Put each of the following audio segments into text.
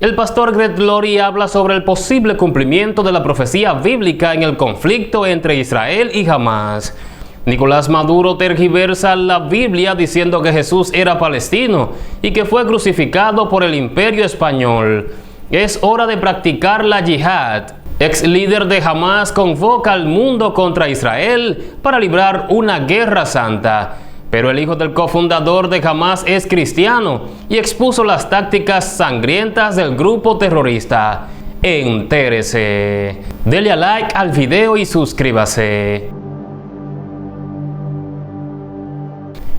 El pastor Greg Laurie habla sobre el posible cumplimiento de la profecía bíblica en el conflicto entre Israel y Hamás. Nicolás Maduro tergiversa la Biblia diciendo que Jesús era palestino y que fue crucificado por el Imperio Español. Es hora de practicar la yihad. Ex líder de Hamás convoca al mundo contra Israel para librar una guerra santa. Pero el hijo del cofundador de Hamás es cristiano y expuso las tácticas sangrientas del grupo terrorista. Entérese. Dele a like al video y suscríbase.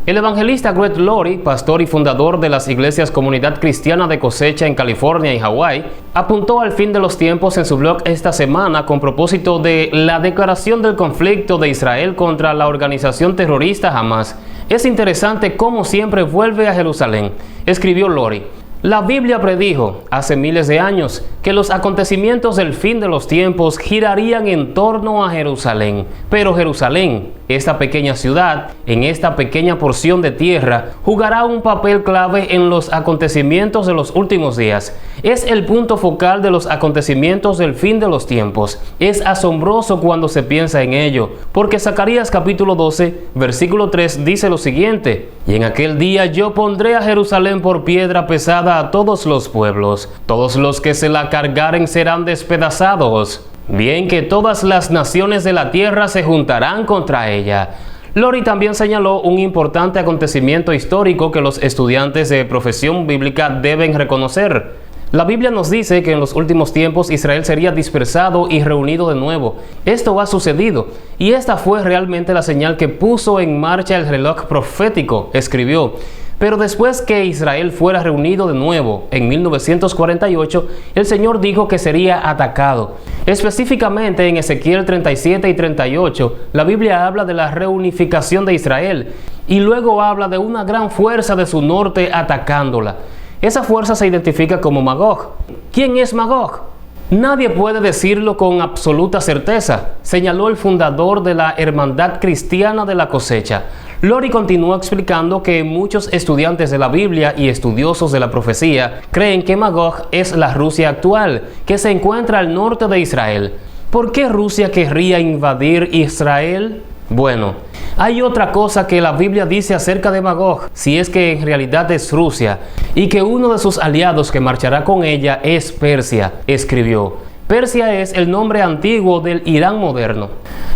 El evangelista Greg Laurie, pastor y fundador de las iglesias Comunidad Cristiana de Cosecha en California y Hawái, apuntó al fin de los tiempos en su blog esta semana con propósito de la declaración del conflicto de Israel contra la organización terrorista Hamás. Es interesante cómo siempre vuelve a Jerusalén, escribió Laurie. La Biblia predijo hace miles de años que los acontecimientos del fin de los tiempos girarían en torno a Jerusalén. Pero Jerusalén, esta pequeña ciudad, en esta pequeña porción de tierra, jugará un papel clave en los acontecimientos de los últimos días. Es el punto focal de los acontecimientos del fin de los tiempos. Es asombroso cuando se piensa en ello, porque Zacarías capítulo 12, versículo 3 dice lo siguiente: y en aquel día yo pondré a Jerusalén por piedra pesada a todos los pueblos, todos los que se la cargaren serán despedazados, bien que todas las naciones de la tierra se juntarán contra ella. Laurie también señaló un importante acontecimiento histórico que los estudiantes de profesión bíblica deben reconocer. La Biblia nos dice que en los últimos tiempos Israel sería dispersado y reunido de nuevo. Esto ha sucedido, y esta fue realmente la señal que puso en marcha el reloj profético, escribió. Pero después que Israel fuera reunido de nuevo, en 1948, el Señor dijo que sería atacado. Específicamente en Ezequiel 37 y 38, la Biblia habla de la reunificación de Israel, y luego habla de una gran fuerza de su norte atacándola. Esa fuerza se identifica como Magog. ¿Quién es Magog? Nadie puede decirlo con absoluta certeza, señaló el fundador de la Hermandad Cristiana de la Cosecha. Laurie continuó explicando que muchos estudiantes de la Biblia y estudiosos de la profecía creen que Magog es la Rusia actual, que se encuentra al norte de Israel. ¿Por qué Rusia querría invadir Israel? Bueno, hay otra cosa que la Biblia dice acerca de Magog, si es que en realidad es Rusia, y que uno de sus aliados que marchará con ella es Persia, escribió. Persia es el nombre antiguo del Irán moderno.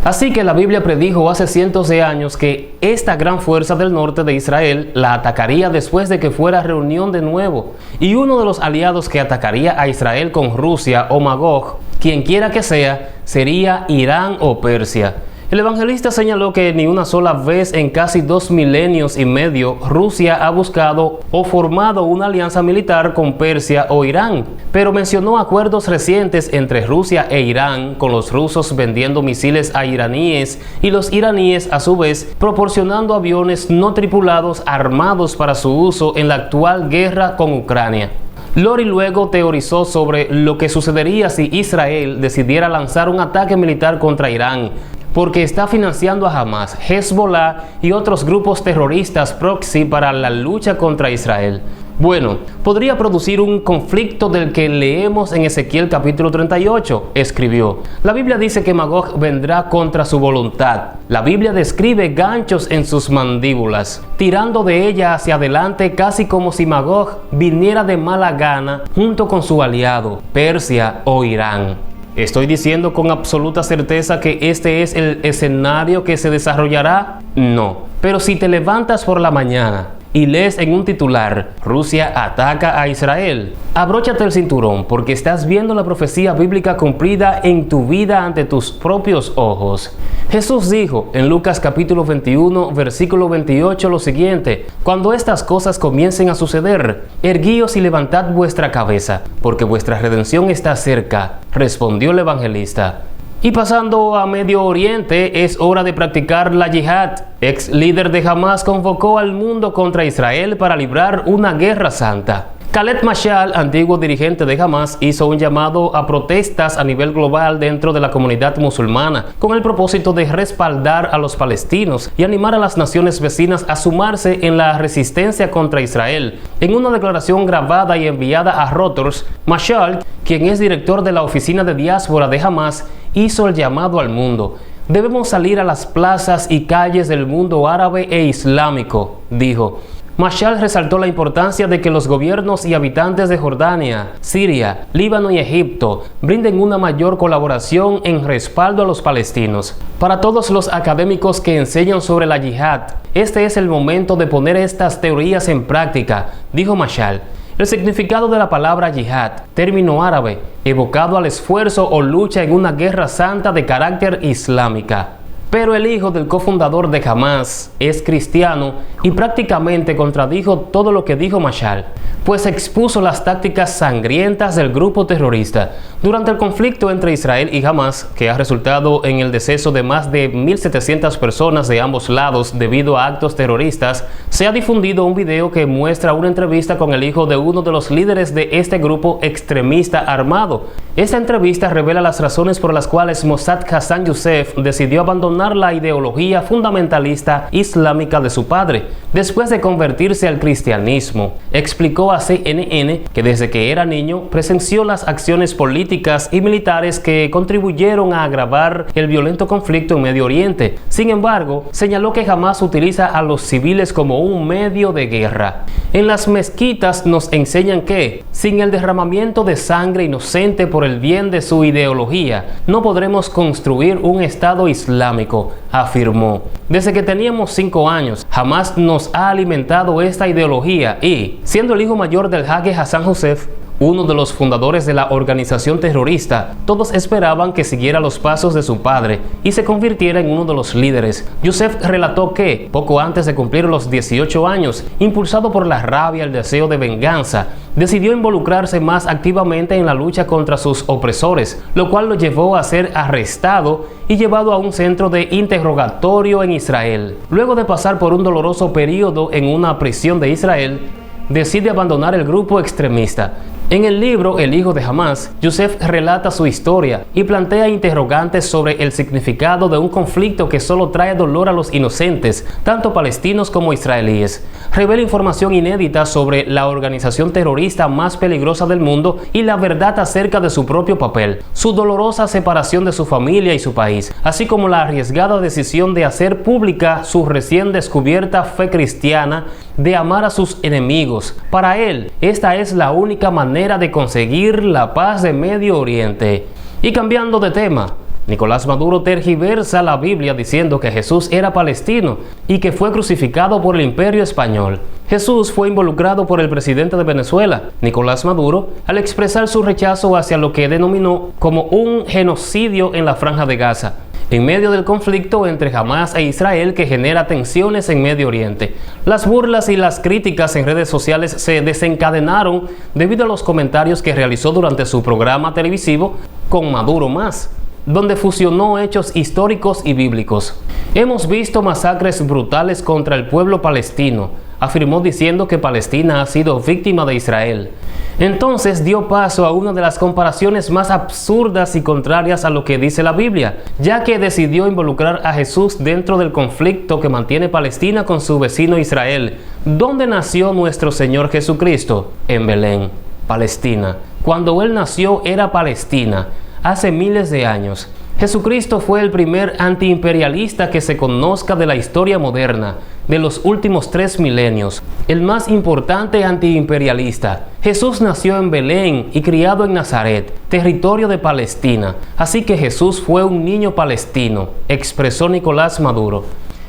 Así que la Biblia predijo hace cientos de años que esta gran fuerza del norte de Israel la atacaría después de que fuera reunión de nuevo. Y uno de los aliados que atacaría a Israel con Rusia o Magog, quien quiera que sea, sería Irán o Persia. El evangelista señaló que ni una sola vez en casi 2 milenios y medio Rusia ha buscado o formado una alianza militar con Persia o Irán, pero mencionó acuerdos recientes entre Rusia e Irán, con los rusos vendiendo misiles a iraníes y los iraníes a su vez proporcionando aviones no tripulados armados para su uso en la actual guerra con Ucrania. Laurie luego teorizó sobre lo que sucedería si Israel decidiera lanzar un ataque militar contra Irán, porque está financiando a Hamás, Hezbollah y otros grupos terroristas proxy para la lucha contra Israel. Bueno, podría producir un conflicto del que leemos en Ezequiel capítulo 38, escribió. La Biblia dice que Magog vendrá contra su voluntad. La Biblia describe ganchos en sus mandíbulas, tirando de ella hacia adelante casi como si Magog viniera de mala gana junto con su aliado, Persia o Irán. ¿Estoy diciendo con absoluta certeza que este es el escenario que se desarrollará? No. Pero si te levantas por la mañana y lees en un titular: Rusia ataca a Israel, abróchate el cinturón, porque estás viendo la profecía bíblica cumplida en tu vida ante tus propios ojos. Jesús dijo en Lucas capítulo 21, versículo 28 lo siguiente: cuando estas cosas comiencen a suceder, erguíos y levantad vuestra cabeza, porque vuestra redención está cerca, respondió el evangelista. Y pasando a Medio Oriente, es hora de practicar la yihad. Ex líder de Hamás convocó al mundo contra Israel para librar una guerra santa. Khaled Mashal, antiguo dirigente de Hamas, hizo un llamado a protestas a nivel global dentro de la comunidad musulmana, con el propósito de respaldar a los palestinos y animar a las naciones vecinas a sumarse en la resistencia contra Israel. En una declaración grabada y enviada a Reuters, Mashal, quien es director de la oficina de diáspora de Hamas, hizo el llamado al mundo. Debemos salir a las plazas y calles del mundo árabe e islámico, dijo. Mashal resaltó la importancia de que los gobiernos y habitantes de Jordania, Siria, Líbano y Egipto brinden una mayor colaboración en respaldo a los palestinos. Para todos los académicos que enseñan sobre la yihad, este es el momento de poner estas teorías en práctica, dijo Mashal. El significado de la palabra yihad, término árabe, evocado al esfuerzo o lucha en una guerra santa de carácter islámica. Pero el hijo del cofundador de Hamas es cristiano y prácticamente contradijo todo lo que dijo Mashal, pues expuso las tácticas sangrientas del grupo terrorista. Durante el conflicto entre Israel y Hamas, que ha resultado en el deceso de más de 1.700 personas de ambos lados debido a actos terroristas, se ha difundido un video que muestra una entrevista con el hijo de uno de los líderes de este grupo extremista armado. Esta entrevista revela las razones por las cuales Mossad Hassan Youssef decidió abandonar la ideología fundamentalista islámica de su padre, después de convertirse al cristianismo. Explicó a CNN que desde que era niño presenció las acciones políticas y militares que contribuyeron a agravar el violento conflicto en Medio Oriente. Sin embargo, señaló que jamás utiliza a los civiles como un medio de guerra. En las mezquitas nos enseñan que, sin el derramamiento de sangre inocente por el bien de su ideología, no podremos construir un Estado islámico, afirmó. Desde que teníamos 5 años, Hamas nos ha alimentado esta ideología y, siendo el hijo mayor del jeque Hassan Youssef, uno de los fundadores de la organización terrorista, todos esperaban que siguiera los pasos de su padre y se convirtiera en uno de los líderes. Youssef relató que, poco antes de cumplir los 18 años, impulsado por la rabia y el deseo de venganza, decidió involucrarse más activamente en la lucha contra sus opresores, lo cual lo llevó a ser arrestado y llevado a un centro de interrogatorio en Israel. Luego de pasar por un doloroso periodo en una prisión de Israel, decide abandonar el grupo extremista. En el libro El hijo de Hamas, Youssef relata su historia y plantea interrogantes sobre el significado de un conflicto que solo trae dolor a los inocentes, tanto palestinos como israelíes. Revela información inédita sobre la organización terrorista más peligrosa del mundo y la verdad acerca de su propio papel, su dolorosa separación de su familia y su país, así como la arriesgada decisión de hacer pública su recién descubierta fe cristiana de amar a sus enemigos. Para él, esta es la única manera de conseguir la paz de Medio Oriente. Y cambiando de tema, Nicolás Maduro tergiversa la Biblia diciendo que Jesús era palestino y que fue crucificado por el Imperio Español. Jesús fue involucrado por el presidente de Venezuela, Nicolás Maduro, al expresar su rechazo hacia lo que denominó como un genocidio en la Franja de Gaza, en medio del conflicto entre Hamas e Israel que genera tensiones en Medio Oriente. Las burlas y las críticas en redes sociales se desencadenaron debido a los comentarios que realizó durante su programa televisivo Con Maduro Más, donde fusionó hechos históricos y bíblicos. Hemos visto masacres brutales contra el pueblo palestino, afirmó diciendo que Palestina ha sido víctima de Israel. Entonces dio paso a una de las comparaciones más absurdas y contrarias a lo que dice la Biblia, ya que decidió involucrar a Jesús dentro del conflicto que mantiene Palestina con su vecino Israel. ¿Dónde nació nuestro Señor Jesucristo? En Belén, Palestina. Cuando Él nació era Palestina, hace miles de años. Jesucristo fue el primer antiimperialista que se conozca de la historia moderna, de los últimos 3 milenios, el más importante antiimperialista. Jesús nació en Belén y criado en Nazaret, territorio de Palestina, así que Jesús fue un niño palestino, expresó Nicolás Maduro.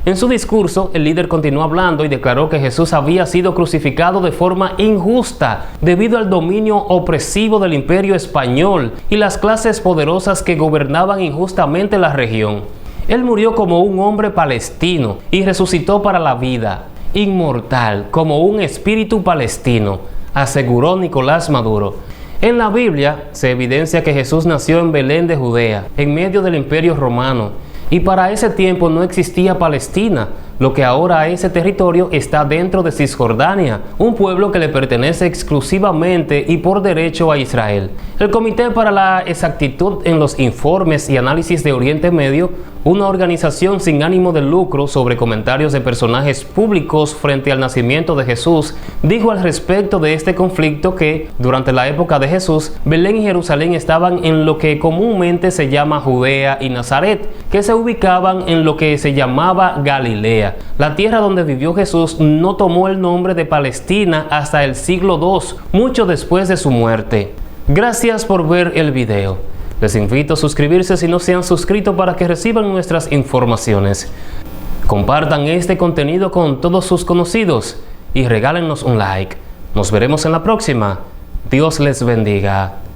En su discurso, el líder continuó hablando y declaró que Jesús había sido crucificado de forma injusta debido al dominio opresivo del Imperio Español y las clases poderosas que gobernaban injustamente la región. Él murió como un hombre palestino y resucitó para la vida, inmortal, como un espíritu palestino, aseguró Nicolás Maduro. En la Biblia se evidencia que Jesús nació en Belén de Judea, en medio del Imperio Romano, y para ese tiempo no existía Palestina, lo que ahora ese territorio está dentro de Cisjordania, un pueblo que le pertenece exclusivamente y por derecho a Israel. El Comité para la Exactitud en los Informes y Análisis de Oriente Medio, una organización sin ánimo de lucro sobre comentarios de personajes públicos frente al nacimiento de Jesús, dijo al respecto de este conflicto que, durante la época de Jesús, Belén y Jerusalén estaban en lo que comúnmente se llama Judea y Nazaret, que se ubicaban en lo que se llamaba Galilea. La tierra donde vivió Jesús no tomó el nombre de Palestina hasta el siglo II, mucho después de su muerte. Gracias por ver el video. Les invito a suscribirse si no se han suscrito para que reciban nuestras informaciones. Compartan este contenido con todos sus conocidos y regálennos un like. Nos veremos en la próxima. Dios les bendiga.